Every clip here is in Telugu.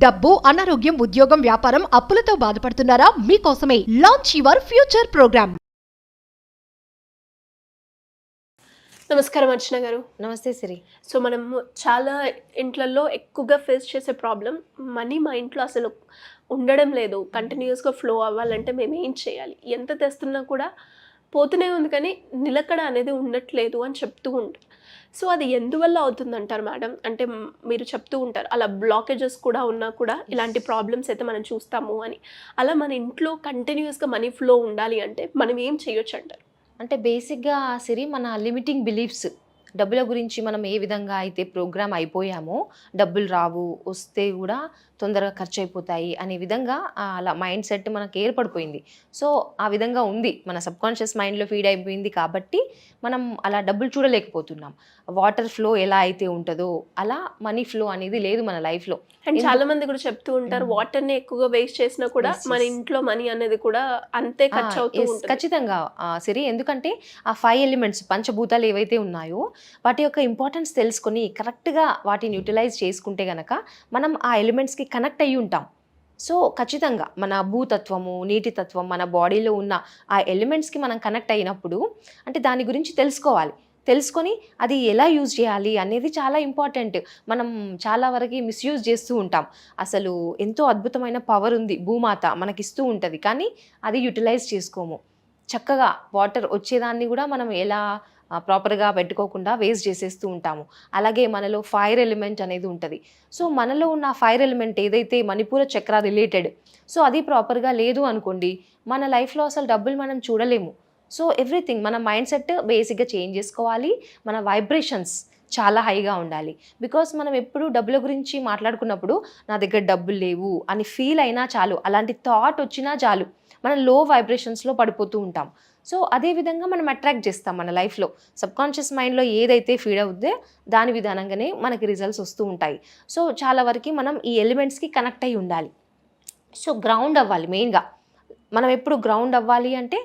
డబ్బు, అనారోగ్యం, ఉద్యోగం, వ్యాపారం, అప్పులతో బాధపడుతున్నారా? మీకోసమే లాంచ్ యువర్ ఫ్యూచర్ ప్రోగ్రామ్. నమస్కారం అర్చన గారు. నమస్తే సిరి. సో మనం చాలా ఇంట్లలో ఎక్కువగా ఫేస్ చేసే ప్రాబ్లం మనీ మా ఇంట్లో అసలు ఉండడం లేదు. కంటిన్యూస్గా ఫ్లో అవ్వాలంటే మేము ఏం చేయాలి? ఎంత తెస్తున్నా కూడా పోతూనే ఉంది, కానీ నిలకడ అనేది ఉండట్లేదు అని చెప్తూ ఉంటారు. సో అది ఎందువల్ల అవుతుందంటారు మేడం? అంటే మీరు చెప్తూ ఉంటారు అలా బ్లాకేజెస్ కూడా ఉన్నా కూడా ఇలాంటి ప్రాబ్లమ్స్ అయితే మనం చూస్తాము అని. అలా మన ఇంట్లో కంటిన్యూస్గా మనీ ఫ్లో ఉండాలి అంటే మనం ఏం చేయొచ్చు అంటారు? అంటే బేసిక్గా సిరి, మన లిమిటింగ్ బిలీఫ్స్, డబ్బుల గురించి మనం ఏ విధంగా అయితే ప్రోగ్రామ్ అయిపోయామో, డబ్బులు రావు, వస్తే కూడా తొందరగా ఖర్చు అయిపోతాయి అనే విధంగా అలా మైండ్ సెట్ మనకు ఏర్పడిపోయింది. సో ఆ విధంగా ఉంది, మన సబ్కాన్షియస్ మైండ్లో ఫీడ్ అయిపోయింది కాబట్టి మనం అలా డబ్బులు చూడలేకపోతున్నాం. వాటర్ ఫ్లో ఎలా అయితే ఉంటుందో అలా మనీ ఫ్లో అనేది లేదు మన లైఫ్లో. అండ్ చాలా మంది కూడా చెప్తూ ఉంటారు వాటర్ని ఎక్కువగా వేస్ట్ చేసినా కూడా మన ఇంట్లో మనీ అనేది కూడా అంతే ఖర్చు అవుతూ ఉంటుంది. ఖచ్చితంగా సిరి, ఎందుకంటే ఆ 5 ఎలిమెంట్స్, పంచభూతాలు ఏవైతే ఉన్నాయో వాటి యొక్క ఇంపార్టెన్స్ తెలుసుకొని కరెక్ట్గా వాటిని యూటిలైజ్ చేసుకుంటే గనక మనం ఆ ఎలిమెంట్స్కి కనెక్ట్ అయ్యి ఉంటాం. సో ఖచ్చితంగా మన భూతత్వము, నీటి తత్వం, మన బాడీలో ఉన్న ఆ ఎలిమెంట్స్కి మనం కనెక్ట్ అయినప్పుడు అంటే దాని గురించి తెలుసుకొని అది ఎలా యూజ్ చేయాలి అనేది చాలా ఇంపార్టెంట్. మనం చాలా వరకు మిస్యూజ్ చేస్తూ ఉంటాం. అసలు ఎంతో అద్భుతమైన పవర్ ఉంది భూమాత మనకిస్తూ ఉంటుంది, కానీ అది యూటిలైజ్ చేసుకోము. చక్కగా వాటర్ వచ్చేదాన్ని కూడా మనం ఎలా ప్రాపర్గా పెట్టుకోకుండా వేస్ట్ చేసేస్తూ ఉంటాము. అలాగే మనలో ఫైర్ ఎలిమెంట్ అనేది ఉంటుంది. సో మనలో ఉన్న ఫైర్ ఎలిమెంట్ ఏదైతే మణిపూర చక్ర రిలేటెడ్, సో అది ప్రాపర్గా లేదు అనుకోండి, మన లైఫ్లో అసలు డబ్బులు మనం చూడలేము. సో ఎవ్రీథింగ్ మన మైండ్ సెట్ బేసిక్గా చేంజ్ చేసుకోవాలి. మన వైబ్రేషన్స్ చాలా హైగా ఉండాలి. బికాస్ మనం ఎప్పుడు డబ్బుల గురించి మాట్లాడుకున్నప్పుడు నా దగ్గర డబ్బులు లేవు అని ఫీల్ అయినా చాలు, అలాంటి థాట్ వచ్చినా చాలు, మనం లో వైబ్రేషన్స్లో పడిపోతూ ఉంటాం. సో అదేవిధంగా మనం అట్రాక్ట్ చేస్తాం మన లైఫ్లో. సబ్కాన్షియస్ మైండ్లో ఏదైతే ఫీడ్ అవుద్దో దాని విధానంగానే మనకి రిజల్ట్స్ వస్తూ ఉంటాయి. సో చాలా వరకు మనం ఈ ఎలిమెంట్స్కి కనెక్ట్ అయి ఉండాలి. సో గ్రౌండ్ అవ్వాలి మెయిన్గా. మనం ఎప్పుడు గ్రౌండ్ అవ్వాలి అంటే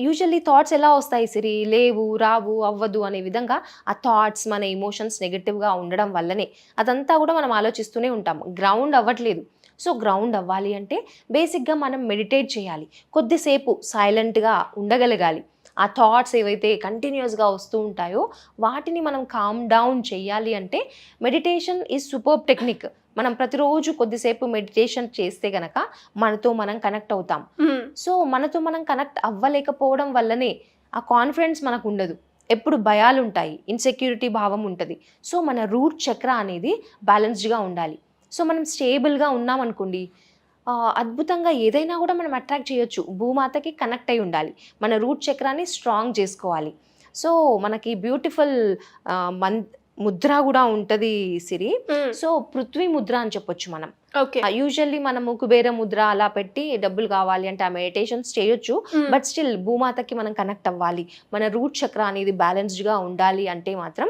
యూజువల్లీ థాట్స్ ఎలా వస్తాయి సిరి, లేవు, రావు, అవ్వదు అనే విధంగా ఆ థాట్స్, మన ఎమోషన్స్ నెగిటివ్గా ఉండడం వల్లనే అదంతా కూడా మనం ఆలోచిస్తూనే ఉంటాం, గ్రౌండ్ అవ్వట్లేదు. సో గ్రౌండ్ అవ్వాలి అంటే బేసిక్గా మనం మెడిటేట్ చేయాలి, కొద్దిసేపు సైలెంట్గా ఉండగలగాలి. ఆ థాట్స్ ఏవైతే కంటిన్యూస్గా వస్తూ ఉంటాయో వాటిని మనం కామ్ డౌన్ చేయాలి అంటే మెడిటేషన్ ఈజ్ సూపర్ టెక్నిక్. మనం ప్రతిరోజు కొద్దిసేపు మెడిటేషన్ చేస్తే గనక మనతో మనం కనెక్ట్ అవుతాం. సో మనతో మనం కనెక్ట్ అవ్వలేకపోవడం వల్లనే ఆ కాన్ఫిడెన్స్ మనకు ఉండదు, ఎప్పుడు భయాలు ఉంటాయి, ఇన్సెక్యూరిటీ భావం ఉంటుంది. సో మన రూట్ చక్ర అనేది బ్యాలెన్స్డ్గా ఉండాలి. సో మనం స్టేబుల్గా ఉన్నాం అనుకోండి, అద్భుతంగా ఏదైనా కూడా మనం అట్రాక్ట్ చేయొచ్చు. భూమాతకి కనెక్ట్ అయి ఉండాలి, మన రూట్ చక్రాన్ని స్ట్రాంగ్ చేసుకోవాలి. సో మనకి బ్యూటిఫుల్ ముద్ర కూడా ఉంటుంది సిరి. సో పృథ్వీ ముద్ర అని చెప్పొచ్చు మనం. యూజువల్లీ మనము కుబేర ముద్ర అలా పెట్టి డబ్బులు కావాలి అంటే ఆ మెడిటేషన్స్ చేయొచ్చు. బట్ స్టిల్ భూమాతకి మనం కనెక్ట్ అవ్వాలి, మన రూట్ చక్ర అనేది బ్యాలెన్స్డ్గా ఉండాలి అంటే మాత్రం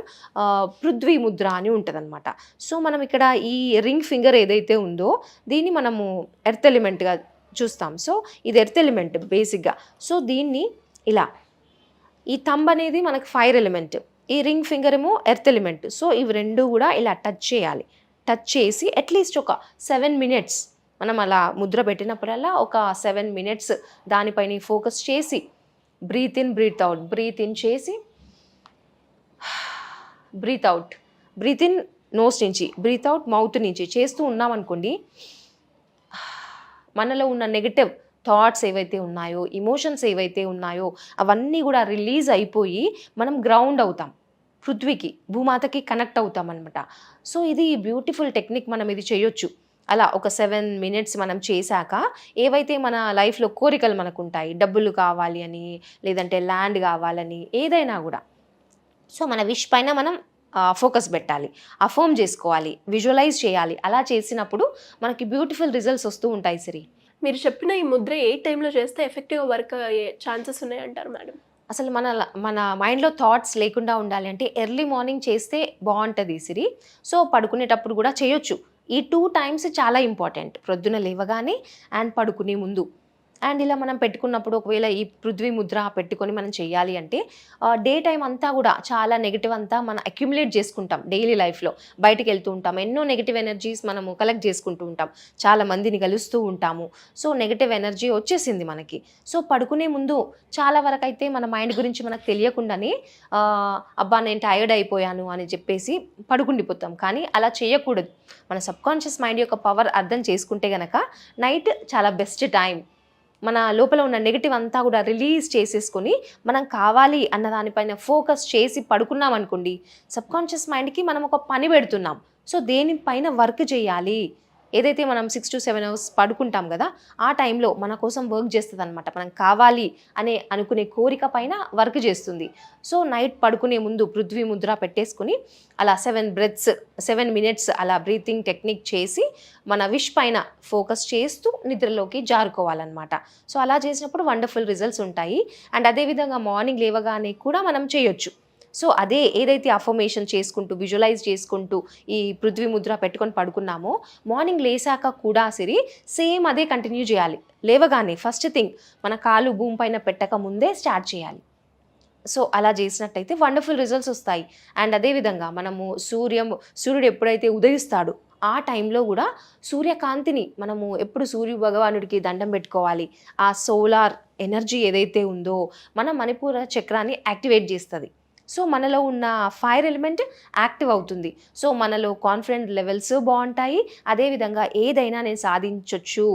పృథ్వీ ముద్ర అని ఉంటుంది అనమాట. సో మనం ఇక్కడ ఈ రింగ్ ఫింగర్ ఏదైతే ఉందో దీన్ని మనము ఎర్త్ ఎలిమెంట్గా చూస్తాం. సో ఇది ఎర్త్ ఎలిమెంట్ బేసిక్గా. సో దీన్ని ఇలా, ఈ థంబ్ అనేది మనకు ఫైర్ ఎలిమెంట్, ఈ రింగ్ ఫింగర్ ఏమో ఎర్త్ ఎలిమెంట్. సో ఇవి రెండు కూడా ఇలా టచ్ చేయాలి. టచ్ చేసి అట్లీస్ట్ ఒక 7 minutes మనం అలా ముద్ర పెట్టినప్పుడల్లా ఒక 7 minutes దానిపైన ఫోకస్ చేసి breathe in, breathe out, breathe in చేసి breathe out, breathe in nose నుంచి, బ్రీత్ అవుట్ మౌత్ నుంచి చేస్తూ ఉన్నాం అనుకోండి, మనలో ఉన్న నెగటివ్ థాట్స్ ఏవైతే ఉన్నాయో, ఇమోషన్స్ ఏవైతే ఉన్నాయో అవన్నీ కూడా రిలీజ్ అయిపోయి మనం గ్రౌండ్ అవుతాం, పృథ్వీకి, భూమాతకి కనెక్ట్ అవుతాం అనమాట. సో ఇది బ్యూటిఫుల్ టెక్నిక్, మనం ఇది చేయొచ్చు. అలా ఒక 7 minutes మనం చేశాక ఏవైతే మన లైఫ్లో కోరికలు మనకు ఉంటాయి, డబ్బులు కావాలి అని, లేదంటే ల్యాండ్ కావాలని, ఏదైనా కూడా, సో మన విష్ పైన మనం ఫోకస్ పెట్టాలి, అఫర్మ్ చేసుకోవాలి, విజువలైజ్ చేయాలి. అలా చేసినప్పుడు మనకి బ్యూటిఫుల్ రిజల్ట్స్ వస్తూ ఉంటాయి సిరి. మీరు చెప్పిన ఈ ముద్ర ఏ టైంలో చేస్తే ఎఫెక్టివ్గా వర్క్ అయ్యే ఛాన్సెస్ ఉన్నాయంటారు మేడం? అసలు మన మైండ్లో థాట్స్ లేకుండా ఉండాలి అంటే ఎర్లీ మార్నింగ్ చేస్తే బాగుంటుంది సిరి. సో పడుకునేటప్పుడు కూడా చేయొచ్చు. ఈ 2 times చాలా ఇంపార్టెంట్, ప్రొద్దున లేవగానే అండ్ పడుకునే ముందు. అండ్ ఇలా మనం పెట్టుకున్నప్పుడు ఒకవేళ ఈ పృథ్వీ ముద్ర పెట్టుకొని మనం చేయాలి అంటే డే టైం అంతా కూడా చాలా నెగిటివ్ అంతా మనం అక్యుములేట్ చేసుకుంటాం డైలీ లైఫ్లో. బయటికి వెళ్తూ ఉంటాం, ఎన్నో నెగిటివ్ ఎనర్జీస్ మనము కలెక్ట్ చేసుకుంటూ ఉంటాం, చాలా మందిని కలుస్తూ ఉంటాము. సో నెగిటివ్ ఎనర్జీ వచ్చేసింది మనకి. సో పడుకునే ముందు చాలా వరకు అయితే మన మైండ్ గురించి మనకు తెలియకుండానే అబ్బా నేను టైర్డ్ అయిపోయాను అని చెప్పేసి పడుకుండిపోతాం. కానీ అలా చేయకూడదు. మన సబ్కాన్షియస్ మైండ్ యొక్క పవర్ అర్థం చేసుకుంటే గనక నైట్ చాలా బెస్ట్ టైం. మన లోపల ఉన్న నెగిటివ్ అంతా కూడా రిలీజ్ చేసేసుకొని మనం కావాలి అన్న దానిపైన ఫోకస్ చేసి పడుకున్నాం అనుకోండి, సబ్కాన్షియస్ మైండ్కి మనం ఒక పని పెడుతున్నాం. సో దేనిపైన వర్క్ చేయాలి, ఏదైతే మనం 6 to 7 hours పడుకుంటాం కదా, ఆ టైంలో మన కోసం వర్క్ చేస్తుంది అనమాట. మనం కావాలి అనే అనుకునే కోరిక పైన వర్క్ చేస్తుంది. సో నైట్ పడుకునే ముందు పృథ్వీ ముద్ర పెట్టేసుకుని అలా 7 minutes అలా బ్రీతింగ్ టెక్నిక్ చేసి మన విష్ పైన ఫోకస్ చేస్తూ నిద్రలోకి జారుకోవాలన్నమాట. సో అలా చేసినప్పుడు వండర్ఫుల్ రిజల్ట్స్ ఉంటాయి. అండ్ అదేవిధంగా మార్నింగ్ లేవగానే కూడా మనం చేయొచ్చు. సో అదే ఏదైతే అఫర్మేషన్ చేసుకుంటూ విజువలైజ్ చేసుకుంటూ ఈ పృథ్వీ ముద్ర పెట్టుకొని పడుకున్నామో, మార్నింగ్ లేసాక కూడా సరే సేమ్ అదే కంటిన్యూ చేయాలి. లేవగానే ఫస్ట్ థింగ్ మన కాలు భూమి పైన పెట్టక ముందే స్టార్ట్ చేయాలి. సో అలా చేసినట్టయితే వండర్ఫుల్ రిజల్ట్స్ వస్తాయి. అండ్ అదేవిధంగా మనము సూర్యుడు ఎప్పుడైతే ఉదయిస్తాడో ఆ టైంలో కూడా సూర్యకాంతిని మనము ఎప్పుడు సూర్య భగవానుడికి దండం పెట్టుకోవాలి. ఆ సోలార్ ఎనర్జీ ఏదైతే ఉందో మన మణిపూర చక్రాన్ని యాక్టివేట్ చేస్తుంది. సో మనలో ఉన్న ఫైర్ ఎలిమెంట్ యాక్టివ్ అవుతుంది. సో మనలో కాన్ఫిడెంట్ లెవెల్స్ బాగుంటాయి. అదేవిధంగా ఏదైనా నేను సాధించవచ్చు,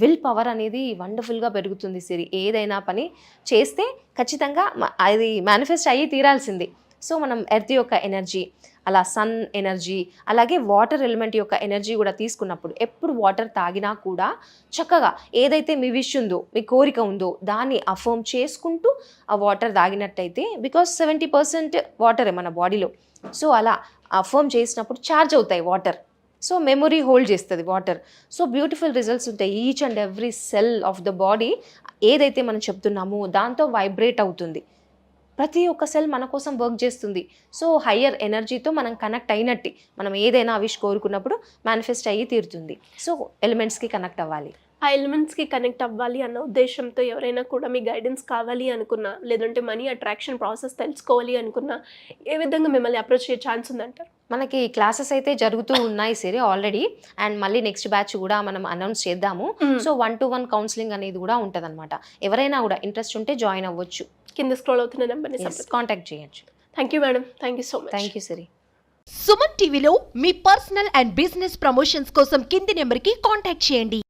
విల్ పవర్ అనేది వండర్ఫుల్గా పెరుగుతుంది. సిరి ఏదైనా పని చేస్తే ఖచ్చితంగా అది మేనిఫెస్ట్ అయ్యి తీరాల్సింది. సో మనం ఎర్త్ యొక్క ఎనర్జీ, అలా సన్ ఎనర్జీ, అలాగే వాటర్ ఎలిమెంట్ యొక్క ఎనర్జీ కూడా తీసుకున్నప్పుడు ఎప్పుడు వాటర్ తాగినా కూడా చక్కగా ఏదైతే మీ విష్ ఉందో, మీ కోరిక ఉందో దాన్ని అఫర్మ్ చేసుకుంటూ ఆ వాటర్ తాగినట్టయితే, బికాస్ 70% వాటరే మన బాడీలో. సో అలా అఫర్మ్ చేసినప్పుడు ఛార్జ్ అవుతాయి వాటర్. సో మెమొరీ హోల్డ్ చేస్తుంది వాటర్. సో బ్యూటిఫుల్ రిజల్ట్స్ ఉంటాయి. Each and every cell of the body ఏదైతే మనం చెప్తున్నామో దాంతో వైబ్రేట్ అవుతుంది. ప్రతి ఒక్క సెల్ మన కోసం వర్క్ చేస్తుంది. సో హయ్యర్ ఎనర్జీతో మనం కనెక్ట్ అయినట్టు, మనం ఏదైనా విష్ కోరుకున్నప్పుడు మేనిఫెస్ట్ అయ్యి తీరుతుంది. సో ఎలిమెంట్స్కి కనెక్ట్ అవ్వాలి. ఆ ఎలిమెంట్స్కి కనెక్ట్ అవ్వాలి అన్న ఉద్దేశంతో ఎవరైనా కూడా మీ గైడెన్స్ కావాలి అనుకున్నా, లేదంటే మనీ అట్రాక్షన్ ప్రాసెస్ తెలుసుకోవాలి అనుకున్నా, ఏ విధంగా మిమ్మల్ని అప్రోచ్ చేసే ఛాన్స్ ఉందంటారు? మనకి క్లాసెస్ అయితే జరుగుతూ ఉన్నాయి సరే ఆల్రెడీ. అండ్ మళ్ళీ నెక్స్ట్ బ్యాచ్ కూడా మనం అనౌన్స్ చేద్దాము. సో 1-to-1 కౌన్సిలింగ్ అనేది కూడా ఉంటుంది అనమాట. ఎవరైనా కూడా ఇంట్రెస్ట్ ఉంటే జాయిన్ అవ్వచ్చు. కింద స్క్రోల్ అవుతున్న నెంబర్ని కాంటాక్ట్ చేయొచ్చు. Thank you madam. Thank you so much. Thank you సిరి. సుమన్ టీవీలో మీ పర్సనల్ అండ్ బిజినెస్ ప్రమోషన్స్ కోసం కింది నెంబర్కి కాంటాక్ట్ చేయండి.